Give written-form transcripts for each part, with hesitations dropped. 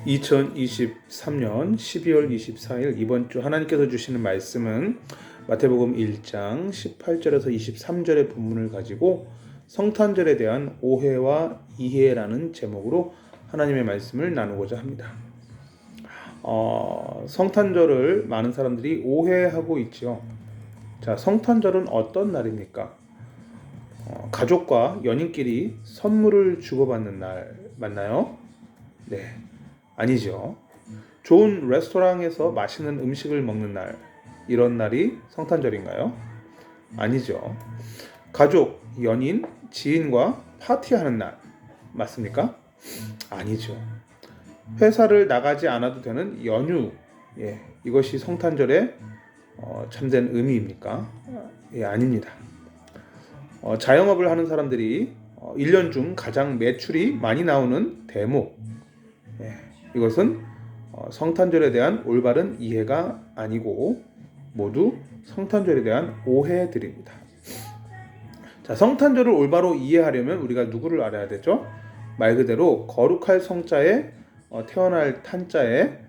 2023년 12월 24일 이번 주 하나님께서 주시는 말씀은 마태복음 1장 18절에서 23절의 본문을 가지고 성탄절에 대한 오해와 이해라는 제목으로 하나님의 말씀을 나누고자 합니다. 성탄절을 많은 사람들이 오해하고 있죠. 자, 성탄절은 어떤 날입니까? 가족과 연인끼리 선물을 주고받는 날 맞나요? 네. 아니죠. 좋은 레스토랑에서 맛있는 음식을 먹는 날, 이런 날이 성탄절인가요? 아니죠. 가족, 연인, 지인과 파티하는 날, 맞습니까? 아니죠. 회사를 나가지 않아도 되는 연휴, 이것이 성탄절의 참된 의미입니까? 아닙니다. 자영업을 하는 사람들이 1년 중 가장 매출이 많이 나오는 대목, 이것은 성탄절에 대한 올바른 이해가 아니고 모두 성탄절에 대한 오해들입니다. 자, 성탄절을 올바로 이해하려면 우리가 누구를 알아야 되죠? 말 그대로 거룩할 성자에 태어날 탄자에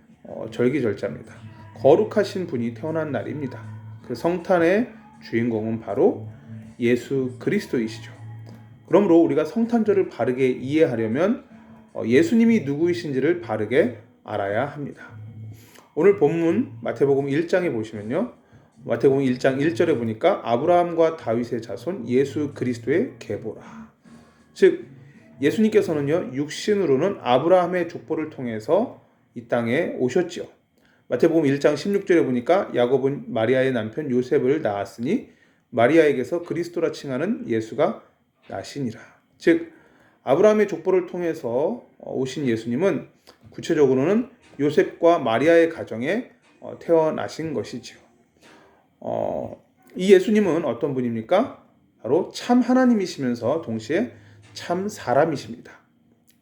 절기절자입니다. 거룩하신 분이 태어난 날입니다. 그 성탄의 주인공은 바로 예수 그리스도이시죠. 그러므로 우리가 성탄절을 바르게 이해하려면 예수님이 누구이신지를 바르게 알아야 합니다. 오늘 본문 마태복음 1장에 보시면요. 마태복음 1장 1절에 보니까 아브라함과 다윗의 자손 예수 그리스도의 계보라. 즉 예수님께서는요. 육신으로는 아브라함의 족보를 통해서 이 땅에 오셨지요. 마태복음 1장 16절에 보니까 야곱은 마리아의 남편 요셉을 낳았으니 마리아에게서 그리스도라 칭하는 예수가 나시니라. 즉 아브라함의 족보를 통해서 오신 예수님은 구체적으로는 요셉과 마리아의 가정에 태어나신 것이지요. 이 예수님은 어떤 분입니까? 바로 참 하나님이시면서 동시에 참 사람이십니다.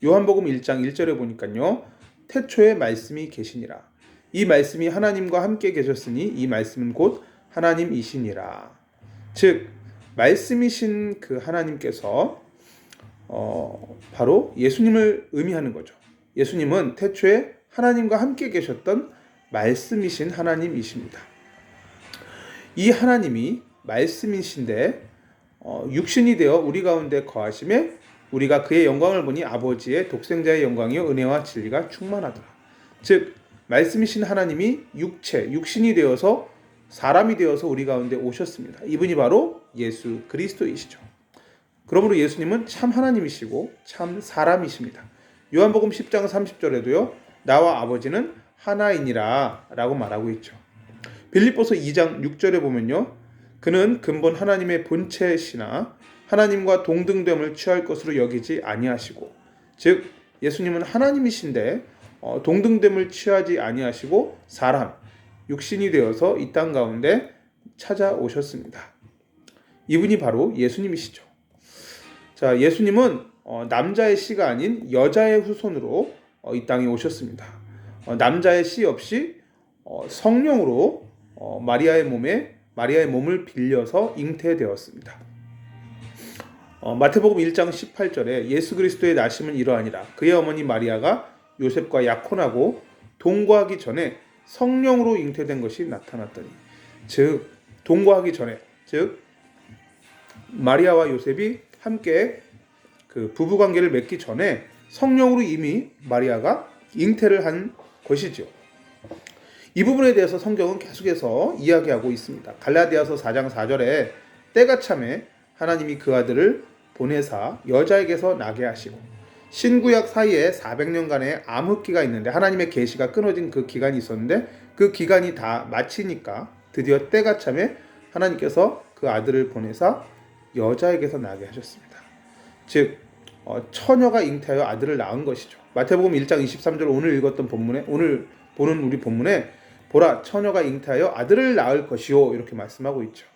요한복음 1장 1절에 보니까요. 태초에 말씀이 계시니라. 이 말씀이 하나님과 함께 계셨으니 이 말씀은 곧 하나님이시니라. 즉 말씀이신 그 하나님께서 바로 예수님을 의미하는 거죠. 예수님은 태초에 하나님과 함께 계셨던 말씀이신 하나님이십니다. 이 하나님이 말씀이신데 육신이 되어 우리 가운데 거하심에 우리가 그의 영광을 보니 아버지의 독생자의 영광이요 은혜와 진리가 충만하더라. 즉 말씀이신 하나님이 육신이 되어서 사람이 되어서 우리 가운데 오셨습니다. 이분이 바로 예수 그리스도이시죠. 그러므로 예수님은 참 하나님이시고 참 사람이십니다. 요한복음 10장 30절에도요. 나와 아버지는 하나이니라 라고 말하고 있죠. 빌립보서 2장 6절에 보면요. 그는 근본 하나님의 본체시나 하나님과 동등됨을 취할 것으로 여기지 아니하시고, 즉 예수님은 하나님이신데 동등됨을 취하지 아니하시고 사람, 육신이 되어서 이 땅 가운데 찾아오셨습니다. 이분이 바로 예수님이시죠. 자, 예수님은 남자의 씨가 아닌 여자의 후손으로 이 땅에 오셨습니다. 남자의 씨 없이 성령으로 마리아의 몸을 빌려서 잉태되었습니다. 마태복음 1장 18절에 예수 그리스도의 나심은 이러하니라. 그의 어머니 마리아가 요셉과 약혼하고 동거하기 전에 성령으로 잉태된 것이 나타났더니, 즉 동거하기 전에, 즉 마리아와 요셉이 함께 그 부부 관계를 맺기 전에 성령으로 이미 마리아가 잉태를 한 것이죠. 이 부분에 대해서 성경은 계속해서 이야기하고 있습니다. 갈라디아서 4장 4절에 때가 참에 하나님이 그 아들을 보내사 여자에게서 나게 하시고, 신구약 사이에 400년간의 암흑기가 있는데 하나님의 계시가 끊어진 그 기간이 있었는데 그 기간이 다 마치니까 드디어 때가 참에 하나님께서 그 아들을 보내사 여자에게서 나게 하셨습니다. 즉 처녀가 잉태하여 아들을 낳은 것이죠. 마태복음 1장 23절 오늘 읽었던 본문에, 오늘 보는 우리 본문에 보라 처녀가 잉태하여 아들을 낳을 것이요 이렇게 말씀하고 있죠.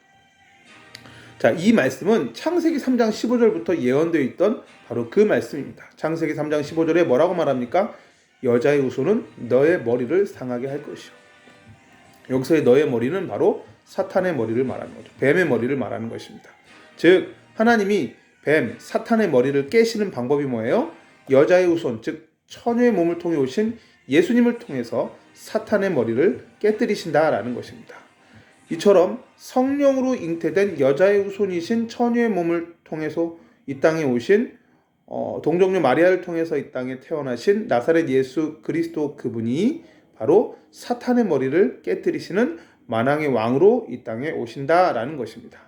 자, 이 말씀은 창세기 3장 15절부터 예언되어 있던 바로 그 말씀입니다. 창세기 3장 15절에 뭐라고 말합니까? 여자의 후손은 너의 머리를 상하게 할 것이요. 여기서의 너의 머리는 바로 사탄의 머리를 말하는 거죠. 뱀의 머리를 말하는 것입니다. 즉 하나님이 뱀, 사탄의 머리를 깨시는 방법이 뭐예요? 여자의 후손, 즉 처녀의 몸을 통해 오신 예수님을 통해서 사탄의 머리를 깨뜨리신다라는 것입니다. 이처럼 성령으로 잉태된 여자의 후손이신 처녀의 몸을 통해서 이 땅에 오신 동정녀 마리아를 통해서 이 땅에 태어나신 나사렛 예수 그리스도, 그분이 바로 사탄의 머리를 깨뜨리시는 만왕의 왕으로 이 땅에 오신다라는 것입니다.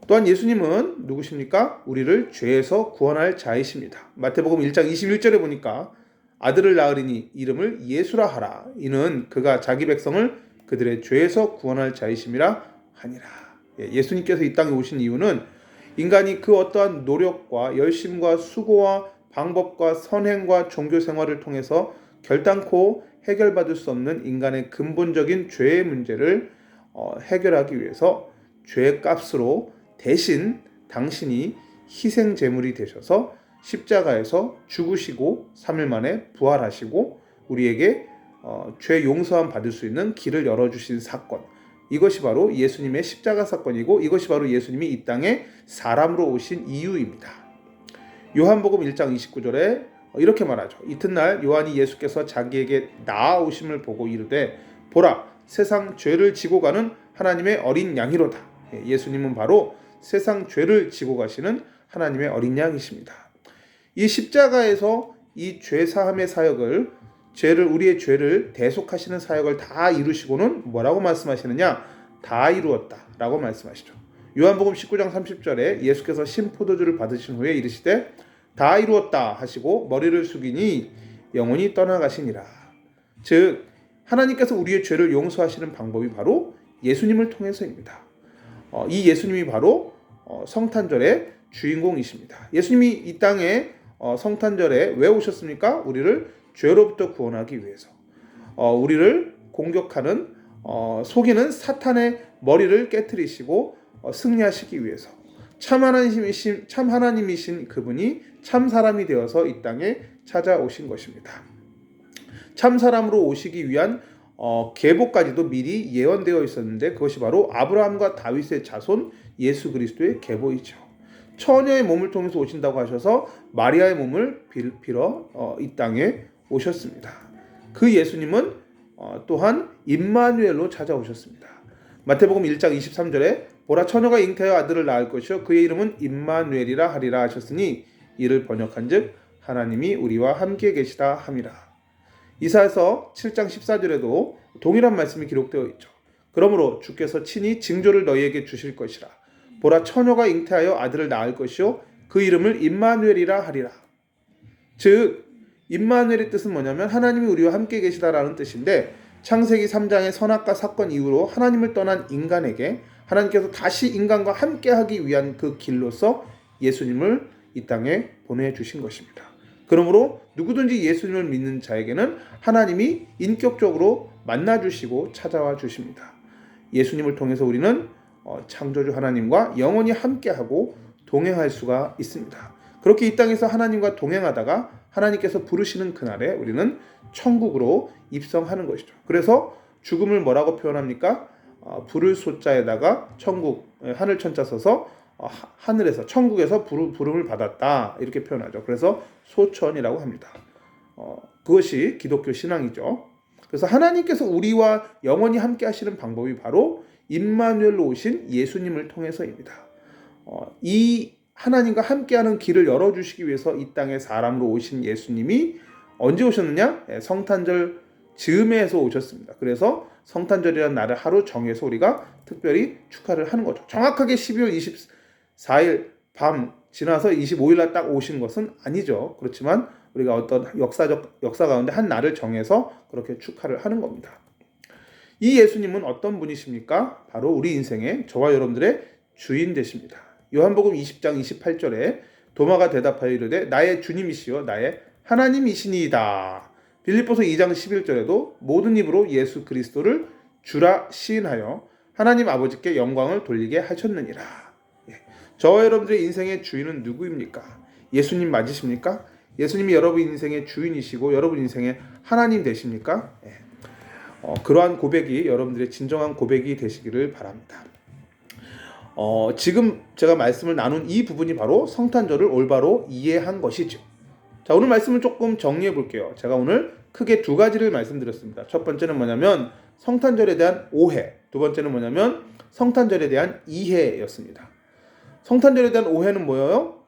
또한 예수님은 누구십니까? 우리를 죄에서 구원할 자이십니다. 마태복음 1장 21절에 보니까 아들을 낳으리니 이름을 예수라 하라. 이는 그가 자기 백성을 그들의 죄에서 구원할 자이심이라 하니라. 예수님께서 이 땅에 오신 이유는 인간이 그 어떠한 노력과 열심과 수고와 방법과 선행과 종교 생활을 통해서 결단코 해결받을 수 없는 인간의 근본적인 죄의 문제를 해결하기 위해서 죄의 값으로 대신 당신이 희생 제물이 되셔서 십자가에서 죽으시고 3일 만에 부활하시고 우리에게 죄 용서함 받을 수 있는 길을 열어주신 사건, 이것이 바로 예수님의 십자가 사건이고 이것이 바로 예수님이 이 땅에 사람으로 오신 이유입니다. 요한복음 1장 29절에 이렇게 말하죠. 이튿날 요한이 예수께서 자기에게 나아오심을 보고 이르되 보라, 세상 죄를 지고 가는 하나님의 어린 양이로다. 예수님은 바로 세상 죄를 지고 가시는 하나님의 어린 양이십니다. 이 십자가에서 이 죄사함의 사역을, 우리의 죄를 대속하시는 사역을 다 이루시고는 뭐라고 말씀하시느냐? 다 이루었다 라고 말씀하시죠. 요한복음 19장 30절에 예수께서 신포도주를 받으신 후에 이르시되 다 이루었다 하시고 머리를 숙이니 영혼이 떠나가시니라. 즉 하나님께서 우리의 죄를 용서하시는 방법이 바로 예수님을 통해서입니다. 이 예수님이 바로 성탄절의 주인공이십니다. 예수님이 이 땅에 성탄절에 왜 오셨습니까? 우리를 죄로부터 구원하기 위해서, 우리를 공격하는 속이는 사탄의 머리를 깨뜨리시고 승리하시기 위해서 참 하나님이신 그분이 참 사람이 되어서 이 땅에 찾아오신 것입니다. 참 사람으로 오시기 위한 계보까지도 미리 예언되어 있었는데 그것이 바로 아브라함과 다윗의 자손 예수 그리스도의 계보이죠. 처녀의 몸을 통해서 오신다고 하셔서 마리아의 몸을 빌어 이 땅에 오셨습니다. 그 예수님은 또한 임마누엘로 찾아오셨습니다. 마태복음 1장 23절에 보라, 처녀가 잉태하여 아들을 낳을 것이요 그의 이름은 임마누엘이라 하리라 하셨으니 이를 번역한즉 하나님이 우리와 함께 계시다 함이라. 이사야서 7장 14절에도 동일한 말씀이 기록되어 있죠. 그러므로 주께서 친히 징조를 너희에게 주실 것이라. 보라, 처녀가 잉태하여 아들을 낳을 것이요 그 이름을 임마누엘이라 하리라. 즉 임마누엘의 뜻은 뭐냐면 하나님이 우리와 함께 계시다라는 뜻인데, 창세기 3장의 선악과 사건 이후로 하나님을 떠난 인간에게 하나님께서 다시 인간과 함께하기 위한 그 길로서 예수님을 이 땅에 보내주신 것입니다. 그러므로 누구든지 예수님을 믿는 자에게는 하나님이 인격적으로 만나주시고 찾아와 주십니다. 예수님을 통해서 우리는 창조주 하나님과 영원히 함께하고 동행할 수가 있습니다. 그렇게 이 땅에서 하나님과 동행하다가 하나님께서 부르시는 그날에 우리는 천국으로 입성하는 것이죠. 그래서 죽음을 뭐라고 표현합니까? 부를 소자에다가 천국, 하늘 천자 써서 하늘에서, 천국에서 부름을 받았다 이렇게 표현하죠. 그래서 소천이라고 합니다. 그것이 기독교 신앙이죠. 그래서 하나님께서 우리와 영원히 함께 하시는 방법이 바로 임마누엘로 오신 예수님을 통해서입니다. 이 하나님과 함께하는 길을 열어주시기 위해서 이 땅에 사람으로 오신 예수님이 언제 오셨느냐? 성탄절 즈음에 해서 오셨습니다. 그래서 성탄절이라는 날을 하루 정해서 우리가 특별히 축하를 하는 거죠. 정확하게 12월 24일 밤 지나서 25일 날 딱 오신 것은 아니죠. 그렇지만 우리가 어떤 역사 가운데 한 날을 정해서 그렇게 축하를 하는 겁니다. 이 예수님은 어떤 분이십니까? 바로 우리 인생의, 저와 여러분들의 주인 되십니다. 요한복음 20장 28절에 도마가 대답하여 이르되 나의 주님이시여 나의 하나님이시니이다. 빌립보서 2장 11절에도 모든 입으로 예수 그리스도를 주라 시인하여 하나님 아버지께 영광을 돌리게 하셨느니라. 저와 여러분들의 인생의 주인은 누구입니까? 예수님 맞으십니까? 예수님이 여러분 인생의 주인이시고 여러분 인생의 하나님 되십니까? 그러한 고백이 여러분들의 진정한 고백이 되시기를 바랍니다. 지금 제가 말씀을 나눈 이 부분이 바로 성탄절을 올바로 이해한 것이죠. 자, 오늘 말씀을 조금 정리해 볼게요. 제가 오늘 크게 두 가지를 말씀드렸습니다. 첫 번째는 뭐냐면 성탄절에 대한 오해, 두 번째는 뭐냐면 성탄절에 대한 이해였습니다. 성탄절에 대한 오해는 뭐예요?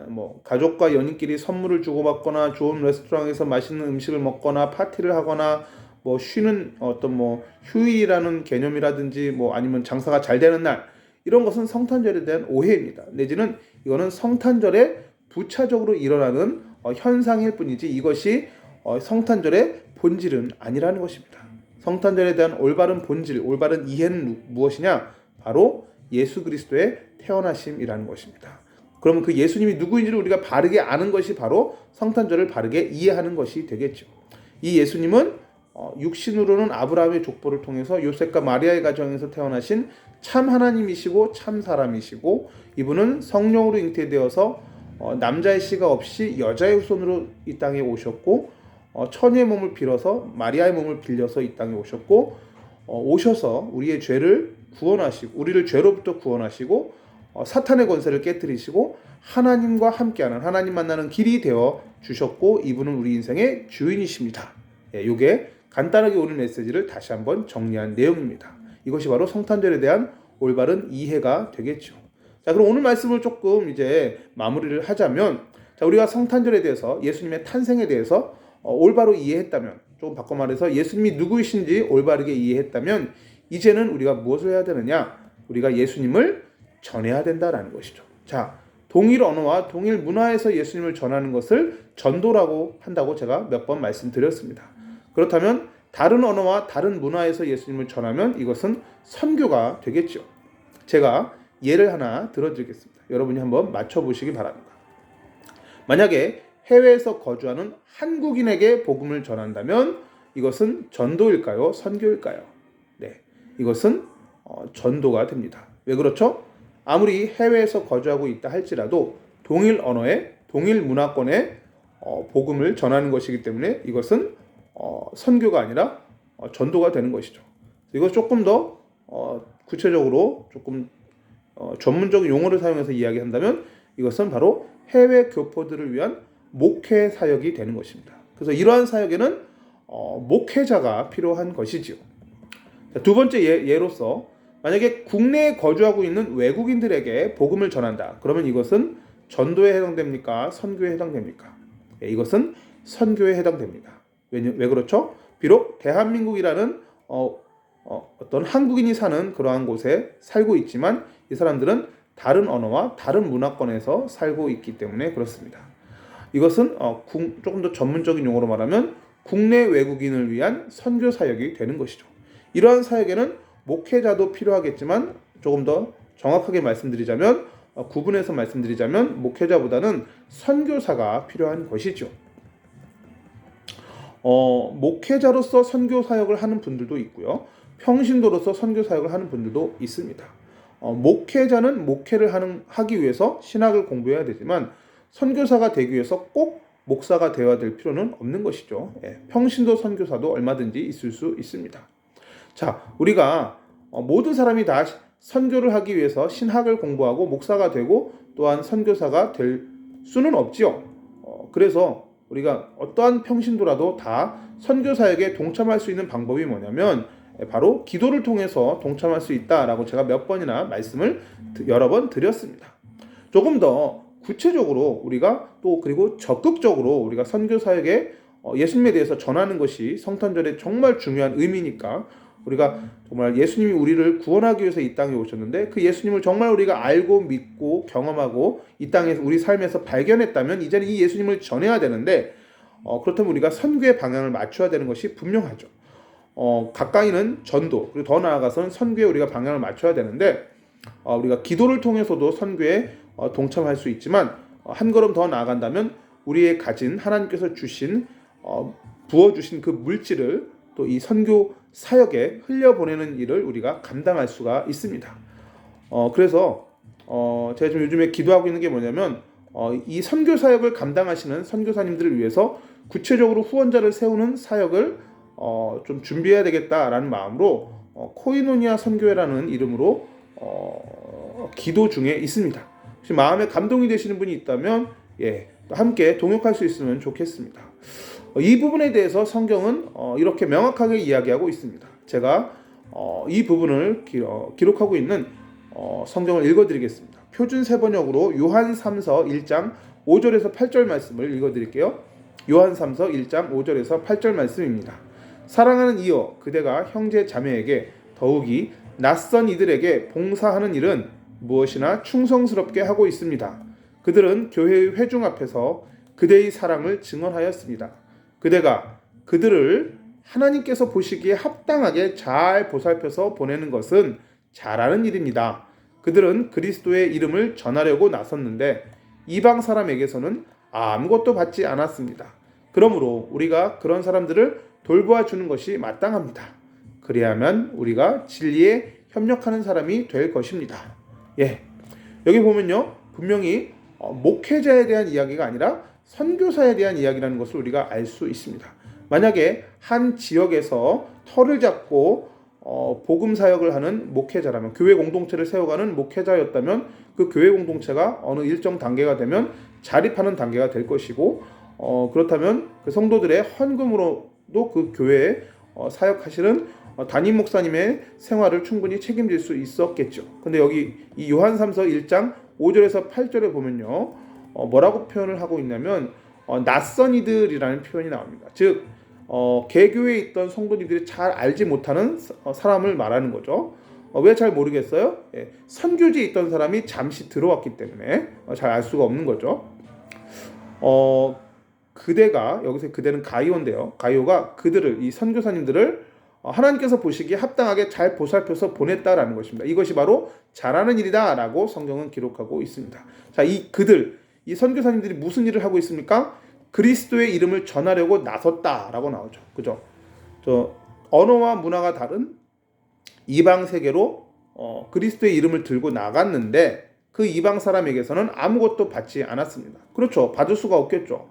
뭐 가족과 연인끼리 선물을 주고받거나 좋은 레스토랑에서 맛있는 음식을 먹거나 파티를 하거나 뭐 쉬는 어떤 뭐 휴일이라는 개념이라든지 뭐 아니면 장사가 잘 되는 날, 이런 것은 성탄절에 대한 오해입니다. 내지는 이거는 성탄절에 부차적으로 일어나는 현상일 뿐이지 이것이 성탄절의 본질은 아니라는 것입니다. 성탄절에 대한 올바른 본질, 올바른 이해는 무엇이냐? 바로 예수 그리스도의 태어나심이라는 것입니다. 그러면 그 예수님이 누구인지를 우리가 바르게 아는 것이 바로 성탄절을 바르게 이해하는 것이 되겠죠. 이 예수님은 육신으로는 아브라함의 족보를 통해서 요셉과 마리아의 가정에서 태어나신 참 하나님이시고 참 사람이시고, 이분은 성령으로 잉태되어서 남자의 씨가 없이 여자의 후손으로 이 땅에 오셨고, 처녀의 몸을 빌어서 마리아의 몸을 빌려서 이 땅에 오셨고, 오셔서 우리의 죄를 구원하시고 우리를 죄로부터 구원하시고 사탄의 권세를 깨뜨리시고 하나님과 함께하는, 하나님 만나는 길이 되어 주셨고, 이분은 우리 인생의 주인이십니다. 이게 간단하게 오늘 메시지를 다시 한번 정리한 내용입니다. 이것이 바로 성탄절에 대한 올바른 이해가 되겠죠. 자, 그럼 오늘 말씀을 조금 이제 마무리를 하자면, 자, 우리가 성탄절에 대해서, 예수님의 탄생에 대해서 올바로 이해했다면, 조금 바꿔 말해서 예수님이 누구이신지 올바르게 이해했다면, 이제는 우리가 무엇을 해야 되느냐? 우리가 예수님을 전해야 된다라는 것이죠. 자, 동일 언어와 동일 문화에서 예수님을 전하는 것을 전도라고 한다고 제가 몇 번 말씀드렸습니다. 그렇다면 다른 언어와 다른 문화에서 예수님을 전하면 이것은 선교가 되겠죠. 제가 예를 하나 들어드리겠습니다. 여러분이 한번 맞춰보시기 바랍니다. 만약에 해외에서 거주하는 한국인에게 복음을 전한다면 이것은 전도일까요? 선교일까요? 네, 이것은 전도가 됩니다. 왜 그렇죠? 아무리 해외에서 거주하고 있다 할지라도 동일 언어에 동일 문화권에 복음을 전하는 것이기 때문에 이것은 선교가 아니라 전도가 되는 것이죠. 이것 조금 더 구체적으로 조금 전문적인 용어를 사용해서 이야기한다면 이것은 바로 해외 교포들을 위한 목회 사역이 되는 것입니다. 그래서 이러한 사역에는 목회자가 필요한 것이지요. 두 번째 예로서 만약에 국내에 거주하고 있는 외국인들에게 복음을 전한다. 그러면 이것은 전도에 해당됩니까? 선교에 해당됩니까? 이것은 선교에 해당됩니다. 왜 그렇죠? 비록 대한민국이라는 어떤 한국인이 사는 그러한 곳에 살고 있지만 이 사람들은 다른 언어와 다른 문화권에서 살고 있기 때문에 그렇습니다. 이것은 조금 더 전문적인 용어로 말하면 국내 외국인을 위한 선교 사역이 되는 것이죠. 이러한 사역에는 목회자도 필요하겠지만 조금 더 정확하게 말씀드리자면 구분해서 말씀드리자면 목회자보다는 선교사가 필요한 것이죠. 목회자로서 선교 사역을 하는 분들도 있고요. 평신도로서 선교 사역을 하는 분들도 있습니다. 목회자는 목회를 하기 위해서 신학을 공부해야 되지만 선교사가 되기 위해서 꼭 목사가 되어야 될 필요는 없는 것이죠. 평신도 선교사도 얼마든지 있을 수 있습니다. 자, 우리가 모든 사람이 다 선교를 하기 위해서 신학을 공부하고 목사가 되고 또한 선교사가 될 수는 없지요. 그래서 우리가 어떠한 평신도라도 다 선교 사역에 동참할 수 있는 방법이 뭐냐면 바로 기도를 통해서 동참할 수 있다라고 제가 몇 번이나 말씀을 여러 번 드렸습니다. 조금 더 구체적으로 우리가 또 그리고 적극적으로 우리가 선교 사역에 예수님에 대해서 전하는 것이 성탄절에 정말 중요한 의미니까 우리가 정말 예수님이 우리를 구원하기 위해서 이 땅에 오셨는데 그 예수님을 정말 우리가 알고 믿고 경험하고 이 땅에서 우리 삶에서 발견했다면 이제는 이 예수님을 전해야 되는데 그렇다면 우리가 선교의 방향을 맞춰야 되는 것이 분명하죠. 가까이는 전도, 그리고 더 나아가서는 선교에 우리가 방향을 맞춰야 되는데 우리가 기도를 통해서도 선교에 동참할 수 있지만 한 걸음 더 나아간다면 우리의 가진 하나님께서 주신 부어주신 그 물질을 또 이 선교 사역에 흘려보내는 일을 우리가 감당할 수가 있습니다. 그래서 제가 좀 요즘에 기도하고 있는 게 뭐냐면 이 선교 사역을 감당하시는 선교사님들을 위해서 구체적으로 후원자를 세우는 사역을 좀 준비해야 되겠다라는 마음으로 코이노니아 선교회라는 이름으로 기도 중에 있습니다. 혹시 마음에 감동이 되시는 분이 있다면 함께 동역할 수 있으면 좋겠습니다. 이 부분에 대해서 성경은 이렇게 명확하게 이야기하고 있습니다. 제가 이 부분을 기록하고 있는 성경을 읽어드리겠습니다. 표준 세번역으로 요한 3서 1장 5절에서 8절 말씀을 읽어드릴게요. 요한 3서 1장 5절에서 8절 말씀입니다. 사랑하는 이여, 그대가 형제 자매에게 더욱이 낯선 이들에게 봉사하는 일은 무엇이나 충성스럽게 하고 있습니다. 그들은 교회의 회중 앞에서 그대의 사랑을 증언하였습니다. 그대가 그들을 하나님께서 보시기에 합당하게 잘 보살펴서 보내는 것은 잘하는 일입니다. 그들은 그리스도의 이름을 전하려고 나섰는데 이방 사람에게서는 아무것도 받지 않았습니다. 그러므로 우리가 그런 사람들을 돌보아 주는 것이 마땅합니다. 그래야만 우리가 진리에 협력하는 사람이 될 것입니다. 여기 보면요, 분명히 목회자에 대한 이야기가 아니라 선교사에 대한 이야기라는 것을 우리가 알 수 있습니다. 만약에 한 지역에서 터를 잡고 복음 사역을 하는 목회자라면, 교회 공동체를 세워가는 목회자였다면 그 교회 공동체가 어느 일정 단계가 되면 자립하는 단계가 될 것이고, 그렇다면 그 성도들의 헌금으로도 그 교회에 사역하시는 담임 목사님의 생활을 충분히 책임질 수 있었겠죠. 근데 여기 이 요한 3서 1장 5절에서 8절에 보면요, 뭐라고 표현을 하고 있냐면 낯선 이들이라는 표현이 나옵니다. 즉 개교에 있던 성도님들이 잘 알지 못하는 사람을 말하는 거죠. 왜 잘 모르겠어요? 선교지에 있던 사람이 잠시 들어왔기 때문에 잘 알 수가 없는 거죠. 그대가, 여기서 그대는 가이오인데요, 가이오가 그들을, 이 선교사님들을 하나님께서 보시기에 합당하게 잘 보살펴서 보냈다라는 것입니다. 이것이 바로 잘하는 일이다 라고 성경은 기록하고 있습니다. 자, 이 그들, 이 선교사님들이 무슨 일을 하고 있습니까? 그리스도의 이름을 전하려고 나섰다라고 나오죠. 그죠? 언어와 문화가 다른 이방 세계로 그리스도의 이름을 들고 나갔는데 그 이방 사람에게서는 아무것도 받지 않았습니다. 그렇죠. 받을 수가 없겠죠.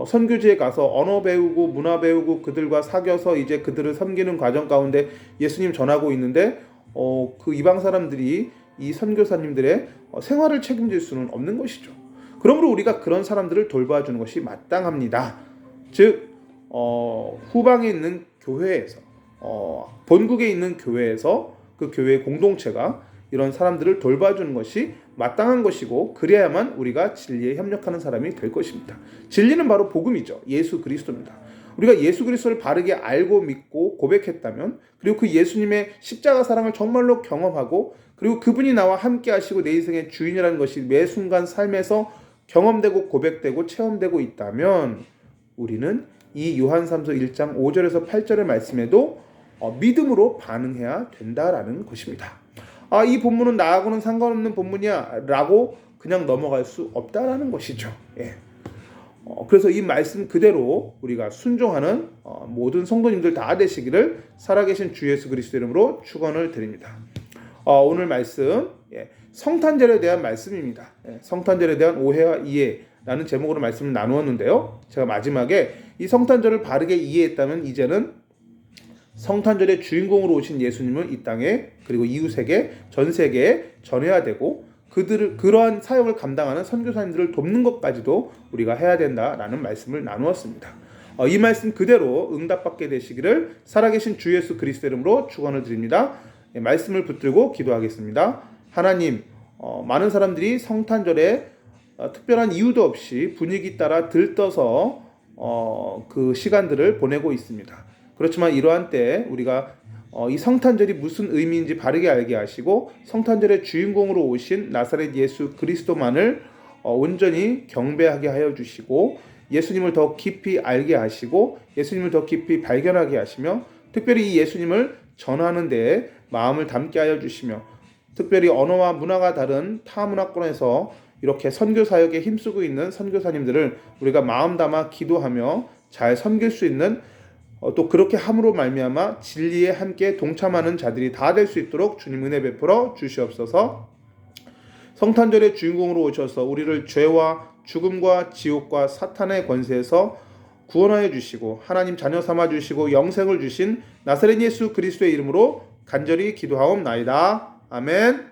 선교지에 가서 언어 배우고 문화 배우고 그들과 사귀어서 이제 그들을 섬기는 과정 가운데 예수님 전하고 있는데 그 이방 사람들이 이 선교사님들의 생활을 책임질 수는 없는 것이죠. 그러므로 우리가 그런 사람들을 돌봐주는 것이 마땅합니다. 즉 후방에 있는 교회에서, 본국에 있는 교회에서 그 교회의 공동체가 이런 사람들을 돌봐주는 것이 마땅한 것이고, 그래야만 우리가 진리에 협력하는 사람이 될 것입니다. 진리는 바로 복음이죠. 예수 그리스도입니다. 우리가 예수 그리스도를 바르게 알고 믿고 고백했다면, 그리고 그 예수님의 십자가 사랑을 정말로 경험하고, 그리고 그분이 나와 함께 하시고 내 인생의 주인이라는 것이 매 순간 삶에서 경험되고 고백되고 체험되고 있다면, 우리는 이 요한 3서 1장 5절에서 8절의 말씀에도 믿음으로 반응해야 된다라는 것입니다. 이 본문은 나하고는 상관없는 본문이야 라고 그냥 넘어갈 수 없다라는 것이죠. 그래서 이 말씀 그대로 우리가 순종하는 모든 성도님들 다 되시기를 살아계신 주 예수 그리스도 이름으로 축원을 드립니다. 오늘 말씀 성탄절에 대한 말씀입니다. 성탄절에 대한 오해와 이해라는 제목으로 말씀을 나누었는데요, 제가 마지막에 이 성탄절을 바르게 이해했다면 이제는 성탄절의 주인공으로 오신 예수님을 이 땅에, 그리고 이웃에게, 전 세계에 전해야 되고, 그러한 사역을 감당하는 선교사님들을 돕는 것까지도 우리가 해야 된다라는 말씀을 나누었습니다. 이 말씀 그대로 응답받게 되시기를 살아계신 주 예수 그리스도 이름으로 축원을 드립니다. 말씀을 붙들고 기도하겠습니다. 하나님, 많은 사람들이 성탄절에 특별한 이유도 없이 분위기 따라 들떠서 그 시간들을 보내고 있습니다. 그렇지만 이러한 때 우리가 이 성탄절이 무슨 의미인지 바르게 알게 하시고, 성탄절의 주인공으로 오신 나사렛 예수 그리스도만을 온전히 경배하게 하여 주시고, 예수님을 더 깊이 알게 하시고, 예수님을 더 깊이 발견하게 하시며, 특별히 이 예수님을 전하는 데에 마음을 담게 하여 주시며, 특별히 언어와 문화가 다른 타 문화권에서 이렇게 선교 사역에 힘쓰고 있는 선교사님들을 우리가 마음 담아 기도하며 잘 섬길 수 있는, 또 그렇게 함으로 말미암아 진리에 함께 동참하는 자들이 다 될 수 있도록 주님 은혜 베풀어 주시옵소서. 성탄절의 주인공으로 오셔서 우리를 죄와 죽음과 지옥과 사탄의 권세에서 구원하여 주시고 하나님 자녀 삼아 주시고 영생을 주신 나사렛 예수 그리스도의 이름으로 간절히 기도하옵나이다. 아멘.